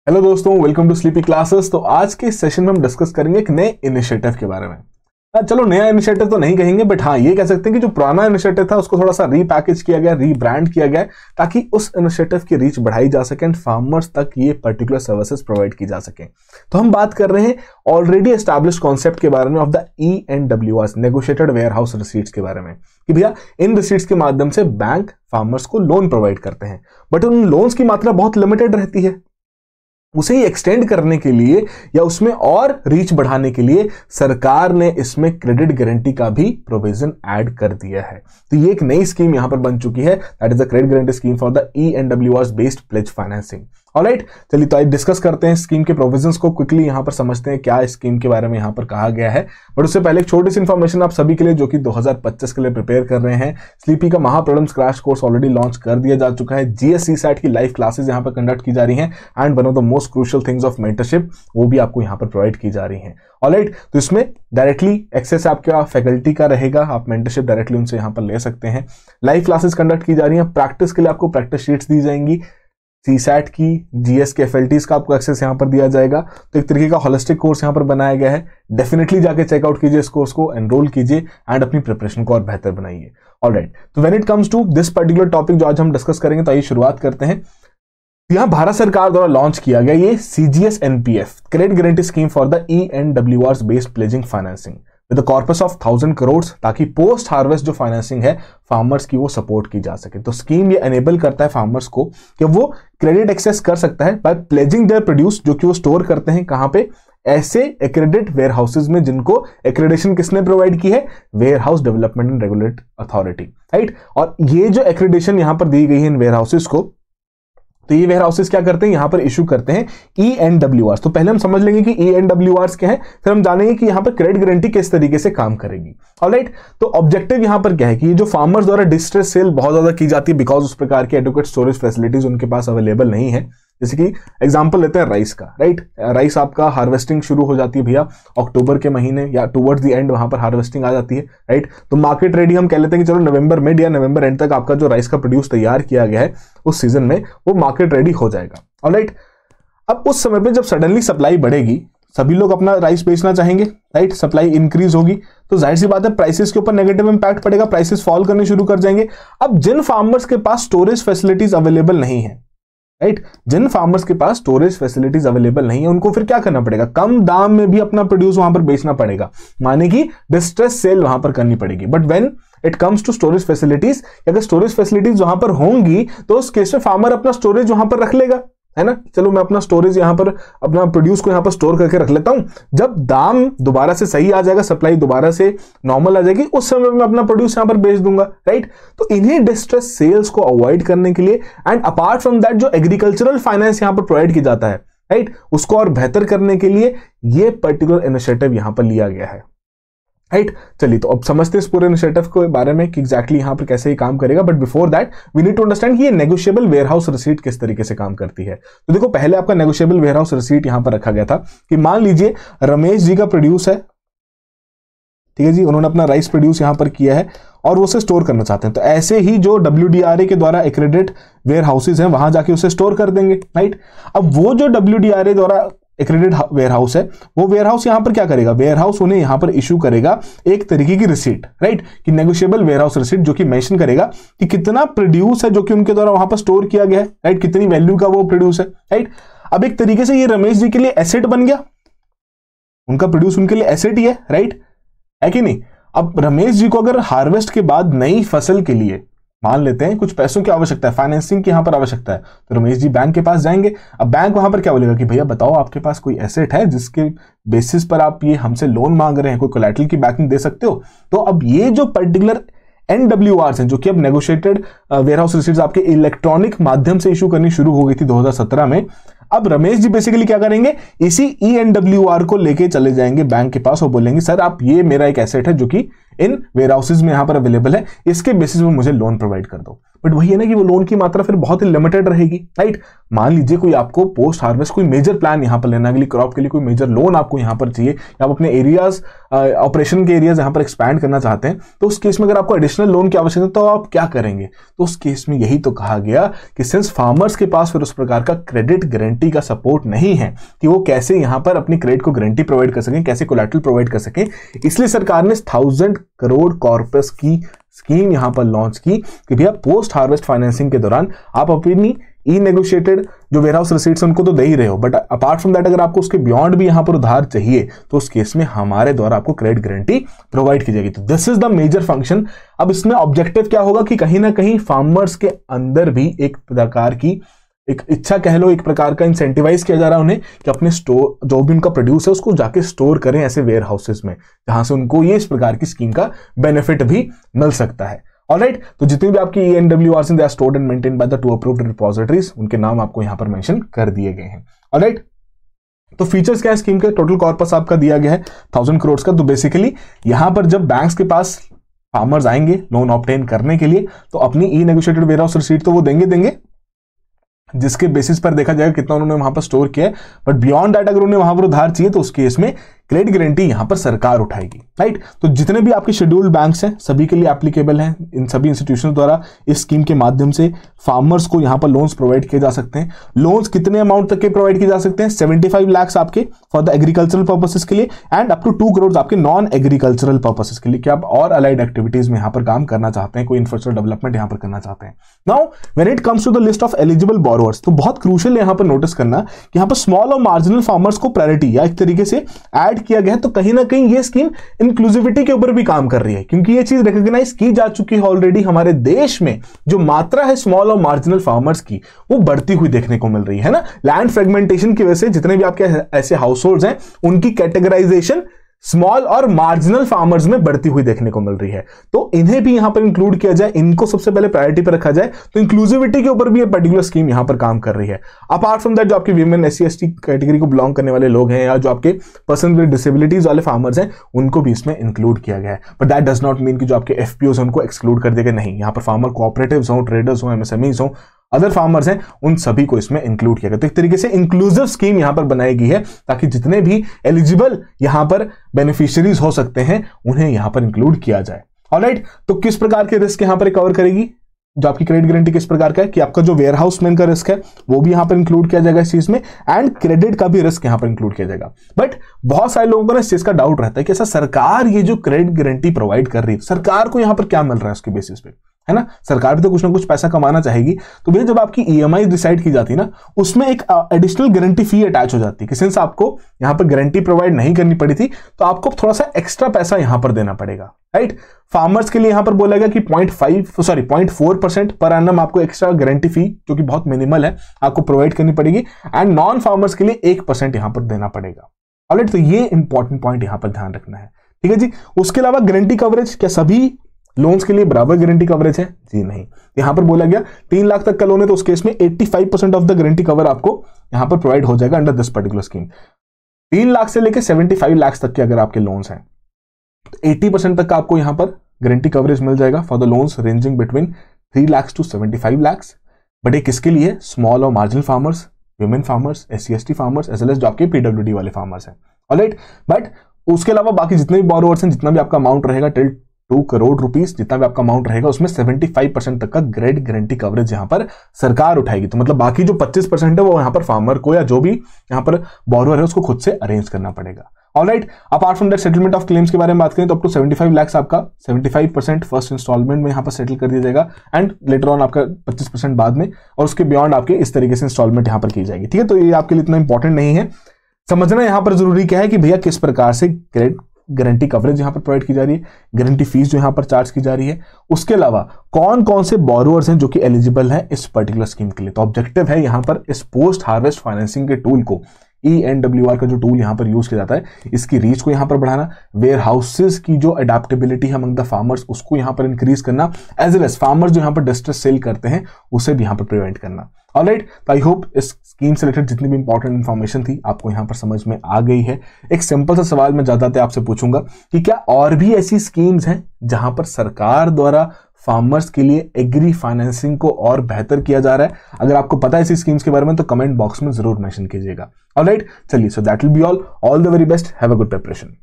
Hello दोस्तों, welcome to sleepy classes. तो आज के सेशन में हम डिस्कस करेंगे एक नए इनिशिएटिव के बारे में। चलो नया इनिशिएटिव तो नहीं कहेंगे, बट हाँ ये कह सकते हैं कि जो पुराना इनिशिएटिव था उसको थोड़ा सा रीपैकेज किया गया, रीब्रांड किया गया, ताकि उस इनिशिएटिव की रीच बढ़ाई जा सके एंड फार्मर्स तक ये पर्टिकुलर सर्विसेज प्रोवाइड की जा सके। तो हम बात कर रहे हैं ऑलरेडी एस्टैब्लिश कॉन्सेप्ट के बारे में of the ENWRs, negotiated warehouse receipts के बारे में, कि भैया इन रिसीट्स के माध्यम से बैंक फार्मर्स को लोन प्रोवाइड करते हैं, बट उन लोन्स की मात्रा बहुत लिमिटेड रहती है। उसे ही एक्सटेंड करने के लिए या उसमें और रीच बढ़ाने के लिए सरकार ने इसमें क्रेडिट गारंटी का भी प्रोविजन ऐड कर दिया है। तो ये एक नई स्कीम यहां पर बन चुकी है, that is the credit guarantee scheme for the ENWRs based pledge financing. Alright, चलिए तो आज डिस्कस करते हैं स्कीम के प्रोविजंस को, क्विकली यहां पर समझते हैं क्या इस स्कीम के बारे में यहां पर कहा गया है। बट उससे पहले एक छोटी सी इंफॉर्मेशन आप सभी के लिए जो कि 2025 के लिए प्रिपेयर कर रहे हैं, स्लीपी का महा problems crash course already launch कर दिया जा चुका है। GSC-SAT की लाइव क्लासेस यहां पर कंडक्ट की जा रही हैं and one of the most crucial things of mentorship वो भी आपको यहां पर प्रोवाइड की जा रही हैं। ऑलराइट, तो इसमें डायरेक्टली एक्सेस आपका फैकल्टी का रहेगा, आप मेंटरशिप डायरेक्टली उनसे यहां पर ले सकते हैं। लाइव क्लासेस कंडक्ट की जा रही हैं, प्रैक्टिस के लिए आपको प्रैक्टिस शीट्स दी जाएंगी, CSAT की, GS के FLTs का आपको एक्सेस यहां पर दिया जाएगा। तो एक तरीके का होलिस्टिक कोर्स यहां पर बनाया गया है। डेफिनेटली जाके चेकआउट कीजिए इस कोर्स को, एनरोल कीजिए एंड अपनी प्रिपरेशन को और बेहतर बनाइए। ऑलराइट, तो when it comes to this particular topic जो आज हम डिस्कस करेंगे, तो आइए शुरुआत करते हैं। यहां भारत सरकार द्वारा लॉन्च किया गया ये CGS NPF credit guarantee scheme for the ENWRs based pledging financing with the corpus of 1000 crore, ताकि पोस्ट हार्वेस्ट जो फाइनेंसिंग है फार्मर्स की वो सपोर्ट की जा सके। तो स्कीम ये एनेबल करता है फार्मर्स को कि वो क्रेडिट एक्सेस कर सकता है बाय प्लेजिंग देयर प्रोड्यूस, जो कि वो स्टोर करते हैं कहां पे, ऐसे एक्रेडिट वेयर हाउसेज में जिनको एक्रेडिशन किसने प्रोवाइड की है, warehouse development and regulatory authority, right. और ये जो एक्रेडिशन यहां पर दी गई है इन वेयर हाउसेज को, तो ये वेयर हाउसेस क्या करते हैं, यहां पर इशू करते हैं ENWRs। तो पहले हम समझ लेंगे कि ENWRs क्या है, फिर हम जानेंगे कि यहां पर क्रेडिट गारंटी किस तरीके से काम करेगी। ऑलराइट, तो ऑब्जेक्टिव यहां पर क्या है कि ये जो फार्मर्स द्वारा डिस्ट्रेस सेल बहुत ज्यादा की जाती है बिकॉज उस प्रकार की एडुकेट स्टोरेज फैसिलिटीज उनके पास अवेलेबल नहीं है। जैसे कि एग्जांपल लेते हैं राइस का, राइट। राइस आपका हार्वेस्टिंग शुरू हो जाती है भैया अक्टूबर के महीने या टुवर्ड्स द एंड वहां पर हार्वेस्टिंग आ जाती है, राइट। तो मार्केट रेडी हम कह लेते हैं कि चलो नवंबर मिड या नवंबर एंड तक आपका जो राइस का प्रोड्यूस तैयार किया गया है उस सीजन में वो मार्केट रेडी हो जाएगा। ऑलराइट, अब उस समय पे जब सडनली सप्लाई बढ़ेगी, सभी लोग अपना राइस बेचना चाहेंगे, राइट। सप्लाई इंक्रीज होगी तो जाहिर सी बात है प्राइसेस के ऊपर नेगेटिव इंपैक्ट पड़ेगा, प्राइसेस फॉल करने शुरू कर जाएंगे। अब जिन फार्मर्स के पास स्टोरेज फैसिलिटीज अवेलेबल नहीं है, राइट, जिन फार्मर्स के पास स्टोरेज फैसिलिटीज अवेलेबल नहीं है, उनको फिर क्या करना पड़ेगा, कम दाम में भी अपना प्रोड्यूस वहां पर बेचना पड़ेगा, माने कि डिस्ट्रेस सेल वहां पर करनी पड़ेगी। But when it comes to storage facilities, अगर स्टोरेज फैसिलिटीज वहां पर होंगी तो उस केस में फार्मर अपना स्टोरेज वहां पर रख लेगा, है ना। चलो मैं अपना स्टोरेज यहां पर अपना प्रोड्यूस को यहां पर स्टोर करके रख लेता हूं, जब दाम दोबारा से सही आ जाएगा, सप्लाई दोबारा से नॉर्मल आ जाएगी, उस समय मैं अपना प्रोड्यूस यहां पर बेच दूंगा, राइट। तो इन्हीं डिस्ट्रेस सेल्स को अवॉइड करने के लिए एंड अपार्ट फ्रॉम दैट जो एग्रीकल्चरल फाइनेंस यहां पर प्रोवाइड की जाता है, राइट, उसको और बेहतर करने के लिए ये पर्टिकुलर इनिशिएटिव यहां पर लिया गया है, राइट। चलिए तो अब समझते हैं इस पूरे इनिशिएटिव के बारे में कि एग्जैक्टली यहां पर कैसे ये काम करेगा। But before that we need to understand कि ये नेगोशिएबल वेयर हाउस रिसीट किस तरीके से काम करती है। तो देखो पहले आपका नेगोशिएबल वेयर हाउस रिसीट यहां पर रखा गया था कि मान लीजिए रमेश जी का प्रोड्यूस है, ठीक है जी, उन्होंने अपना राइस प्रोड्यूस यहां पर किया है और वो उसे स्टोर करना चाहते हैं, तो ऐसे ही जो WDRA के द्वारा एक्रेडिट वेयर हाउसेज हैं वहां जाके उसे स्टोर कर देंगे, राइट। अब वो जो WDRA द्वारा एक्रेडिट वेयर हाउस है, वो वेयर हाउस यहां पर क्या करेगा, वेयर हाउस उन्हें यहां पर इशू करेगा एक तरीके की रिसीट, राइट, कि नेगोशिएबल वेयर हाउस रिसीट, जो कि मेंशन करेगा कि कितना प्रोड्यूस है जो कि उनके द्वारा वहां पर स्टोर किया गया है, राइट, कितनी वैल्यू का वो प्रोड्यूस है, राइट। अब एक तरीके से ये रमेश जी के लिए एसेट बन गया, उनका प्रोड्यूस उनके लिए एसेट ही है, राइट, है कि नहीं। अब रमेश जी को अगर हार्वेस्ट के बाद नई फसल के लिए मान लेते हैं कुछ पैसों की आवश्यकता है, फाइनेंसिंग की यहां पर आवश्यकता है, तो रमेश जी बैंक के पास जाएंगे। अब बैंक वहां पर क्या बोलेगा कि भैया बताओ आपके पास कोई एसेट है जिसके बेसिस पर आप ये हमसे लोन मांग रहे हैं, कोई कोलैटरल की बैकिंग दे सकते हो। तो अब ये जो पर्टिकुलर NWRs हैं जो कि अब नेगोशिएटेड वेयर हाउस रिसीट्स आपके इलेक्ट्रॉनिक माध्यम से इशू करनी शुरू हो गई थी 2017 में, अब रमेश जी बेसिकली क्या करेंगे, इसी ENWR को लेके चले जाएंगे बैंक के पास और बोलेंगे सर आप ये मेरा एक एसेट है जो कि इन वेयर हाउसेज में यहां पर अवेलेबल है, इसके बेसिस पे मुझे लोन प्रोवाइड कर दो। बट वही है ना कि वो लोन की मात्रा फिर बहुत ही लिमिटेड रहेगी, राइट। मान लीजिए कोई आपको पोस्ट हार्वेस्ट कोई मेजर प्लान यहाँ पर लेना, अगली क्रॉप के लिए कोई मेजर लोन आपको यहाँ पर चाहिए, या आप अपने एरियाज ऑपरेशन के एरियाज यहाँ पर एक्सपैंड करना चाहते हैं, तो उस केस में अगर आपको एडिशनल लोन की आवश्यकता है तो आप क्या करेंगे। तो उस केस में यही तो कहा गया कि सिंस फार्मर्स के पास फिर उस प्रकार का क्रेडिट गारंटी का सपोर्ट नहीं है कि वो कैसे यहाँ पर अपनी क्रेडिट को गारंटी प्रोवाइड कर सकें, कैसे कोलैटरल प्रोवाइड कर सकें, इसलिए सरकार ने 1000 करोड़ कॉर्पस की स्कीम यहां पर लॉन्च की कि भैया पोस्ट हार्वेस्ट फाइनेंसिंग के दौरान आप अपनी ई नेगोशिएटेड जो वेयरहाउस रिसीट्स उनको तो दे ही रहे हो, बट अपार्ट फ्रॉम दैट अगर आपको उसके बियॉन्ड भी यहां पर उधार चाहिए तो उस केस में हमारे द्वारा आपको क्रेडिट गारंटी प्रोवाइड की जाएगी। तो this is the major function. अब इसमें ऑब्जेक्टिव क्या होगा कि कहीं ना कहीं फार्मर्स के अंदर भी एक प्रकार की एक इच्छा कह लो, एक प्रकार का इंसेंटिवाइज किया जा रहा है उन्हें कि अपने स्टोर जो भी उनका प्रोड्यूस है उसको जाके स्टोर करें ऐसे वेयर हाउसेस में, जहां से उनको ये इस प्रकार की स्कीम का बेनिफिट भी मिल सकता है। ऑलराइट, तो जितनी भी आपकी ENWRs they are stored and maintained by the 2 approved repositories, उनके नाम आपको यहां पर मेंशन कर दिए गए हैं। ऑलराइट, तो फीचर्स क्या है स्कीम के, टोटल कॉर्पस आपका दिया गया है 1000 करोड़ का। तो बेसिकली यहां पर जब बैंक्स के पास फार्मर्स आएंगे लोन ऑब्टेन करने के लिए तो अपनी ई नेगोशिएटेड वेयर हाउस रिसीट तो वो देंगे, जिसके बेसिस पर देखा जाएगा कितना उन्होंने वहां पर स्टोर किया है, बट बियॉन्ड दैट अगर उन्हें वहां पर उधार चाहिए तो उस केस में क्रेडिट गारंटी यहां पर सरकार उठाएगी, राइट। तो जितने भी आपके शेड्यूल्ड बैंक्स हैं सभी के लिए एप्लीकेबल हैं। इन सभी इंस्टीट्यूशंस द्वारा इस स्कीम के माध्यम से फार्मर्स को यहां पर लोन्स प्रोवाइड किए जा सकते हैं। लोन्स कितने अमाउंट तक के प्रोवाइड किए जा सकते हैं, 75 लाख आपके फॉर द एग्रीकल्चरल पर्पसेस के लिए एंड अप टू 2 करोड़ आपके नॉन एग्रीकल्चरल पर्पसेस के लिए, कि आप और अलाइड एक्टिविटीज में यहां पर काम करना चाहते हैं, कोई इंफ्रास्ट्रक्चर डेवलपमेंट यहां पर करना चाहते हैं। Now when it comes to the list of eligible borrowers, तो बहुत क्रूशियल यहां पर नोटिस करना कि यहां पर स्मॉल और मार्जिनल फार्मर्स को प्रायोरिटी या एक तरीके से ऐड किया गया है। तो कहीं ना कहीं ये स्कीम इंक्लूसिविटी के ऊपर भी काम कर रही है, क्योंकि ये चीज रिकॉग्नाइज की जा चुकी है ऑलरेडी। हमारे देश में जो मात्रा है स्मॉल और मार्जिनल फार्मर्स की वो बढ़ती हुई देखने को मिल रही है ना। लैंड फ्रेगमेंटेशन की वजह से जितने भी आपके ऐसे हाउस होल्ड्स हैं उनकी कैटेगराइजेशन स्मॉल और मार्जिनल फार्मर्स में बढ़ती हुई देखने को मिल रही है, तो इन्हें भी यहां पर इंक्लूड किया जाए, इनको सबसे पहले प्रायोरिटी पर रखा जाए। तो इंक्लूसिविटी के ऊपर भी ये पर्टिकुलर स्कीम यहां पर काम कर रही है। अपार्ट फ्रॉम दैट जो आपके वीमेन SC/ST कैटेगरी को बिलोंग करने वाले लोग हैं या जो आपके पर्सन विद डिसेबिलिटीज वाले फार्मर्स हैं उनको भी इसमें इंक्लूड किया गया है। But that does not mean कि जो आपके FPOs उनको एक्सक्लूड कर दिया गया, नहीं, यहाँ पर फार्मर कोऑपरेटिव्स हो, ट्रेडर्स हो, MSMEs हो, अदर फार्मर्स हैं, उन सभी को इसमें इंक्लूड किया गया। तो एक तरीके से इंक्लूसिव स्कीम यहां पर बनाई गई है ताकि जितने भी एलिजिबल यहां पर बेनिफिशियरीज हो सकते हैं उन्हें यहां पर इंक्लूड किया जाए। ऑलराइट, तो किस प्रकार के रिस्क यहां पर कवर करेगी, जो आपकी क्रेडिट गारंटी किस प्रकार का है कि आपका जो वेयरहाउस मैन का रिस्क है वो भी यहां पर इंक्लूड किया जाएगा इस चीज में, एंड क्रेडिट का भी रिस्क यहां पर इंक्लूड किया जाएगा। बट बहुत सारे लोगों को ना इस चीज का डाउट रहता है कि ऐसा सरकार ये जो क्रेडिट गारंटी प्रोवाइड कर रही है, सरकार को यहां पर क्या मिल रहा है उसके बेसिस पे, है ना। सरकार भी तो कुछ ना कुछ पैसा कमाना चाहेगी। तो भैया जब आपकी EMI डिसाइड की जाती है ना, उसमें एक एडिशनल गारंटी फी अटैच हो जाती है कि सिंस आपको यहां पर गारंटी प्रोवाइड नहीं करनी पड़ी थी तो आपको थोड़ा सा एक्स्ट्रा पैसा यहां पर देना पड़ेगा, राइट। फार्मर्स के लिए यहां पर बोला गया कि 0.4% पर एनम आपको एक्स्ट्रा गारंटी फी, जो कि बहुत मिनिमल है, आपको प्रोवाइड करनी पड़ेगी, एंड नॉन फार्मर्स के लिए 1% यहां पर देना पड़ेगा। ऑलराइट, तो ये इंपॉर्टेंट पॉइंट यहां पर ध्यान रखना है, ठीक है जी। उसके अलावा गारंटी कवरेज, क्या सभी लोन्स के लिए बराबर गारंटी कवरेज है? जी नहीं। यहां पर बोला गया 3 लाख तक का लोन है तो उस केस में 85% ऑफ द गारंटी कवर आपको यहां पर प्रोवाइड हो जाएगा under this particular scheme. 3 lakh से लेकर 75 लाख तक के अगर आपके लोन्स हैं तो 80% तक का आपको यहां पर गारंटी कवरेज मिल जाएगा for the loans ranging between 3 lakh to 75 lakh. But ये किसके लिए? स्मॉल और marginal farmers, women farmers, SC/ST farmers, as well as जो आपके PWD वाले फार्मर्स हैं। ऑलराइट, बट उसके अलावा बाकी जितने भी बोरोवर्स हैं, जितना भी आपका अमाउंट रहेगा टिल 2 करोड़ रुपीस, जितना भी आपका अमाउंट रहेगा उसमें 75% तक का क्रेडिट गारंटी कवरेज यहां पर सरकार उठाएगी। तो मतलब बाकी जो 25% है वो यहां पर फार्मर को या जो भी यहां पर बोरोवर है उसको खुद से अरेंज करना पड़ेगा। Alright, apart from that settlement of claims के बारे में बात करें तो अप टू 75 लाख आपका 75% फर्स्ट इंस्टॉलमेंट में यहां पर सेटल कर दिया जाएगा, एंड लेटर ऑन आपका 25% बाद में, और उसके बियॉन्ड आपके इस तरीके से इंस्टॉलमेंट यहां पर की जाएगी, ठीक है। तो ये आपके लिए इतना इंपॉर्टेंट नहीं है। समझना यहां पर जरूरी क्या है कि भैया किस प्रकार से क्रेडिट गारंटी कवरेज यहां पर प्रोवाइड की जा रही है, गारंटी फीस जो यहां पर चार्ज की जा रही है, उसके अलावा कौन कौन से बोरोवर्स हैं जो कि एलिजिबल हैं इस पर्टिकुलर स्कीम के लिए। तो ऑब्जेक्टिव है यहां पर इस पोस्ट हार्वेस्ट फाइनेंसिंग के टूल को, ENWR का जो टूल यहां पर यूज किया जाता है, इसकी रीच को यहां पर बढ़ाना, वेयर हाउसेस की जो अडेप्टेबिलिटी है अमंग द फार्मर्स उसको यहां पर इंक्रीज करना, एज वेल एज फार्मर्स जो यहां पर डिस्ट्रेस सेल करते हैं उसे भी यहां पर प्रिवेंट करना। ऑलराइट, तो आई होप इस स्कीम से रिलेटेड जितनी भी इंपॉर्टेंट इंफॉर्मेशन थी आपको यहां पर समझ में आ गई है। एक सिंपल सा सवाल मैं जाते आपसे पूछूंगा कि क्या और भी ऐसी स्कीम्स हैं जहां पर सरकार द्वारा फार्मर्स के लिए एग्री फाइनेंसिंग को और बेहतर किया जा रहा है। अगर आपको पता है इसी स्कीम्स के बारे में तो कमेंट बॉक्स में जरूर मेंशन कीजिएगा। ऑलराइट, चलिए, so that will be all the very best, have a good preparation.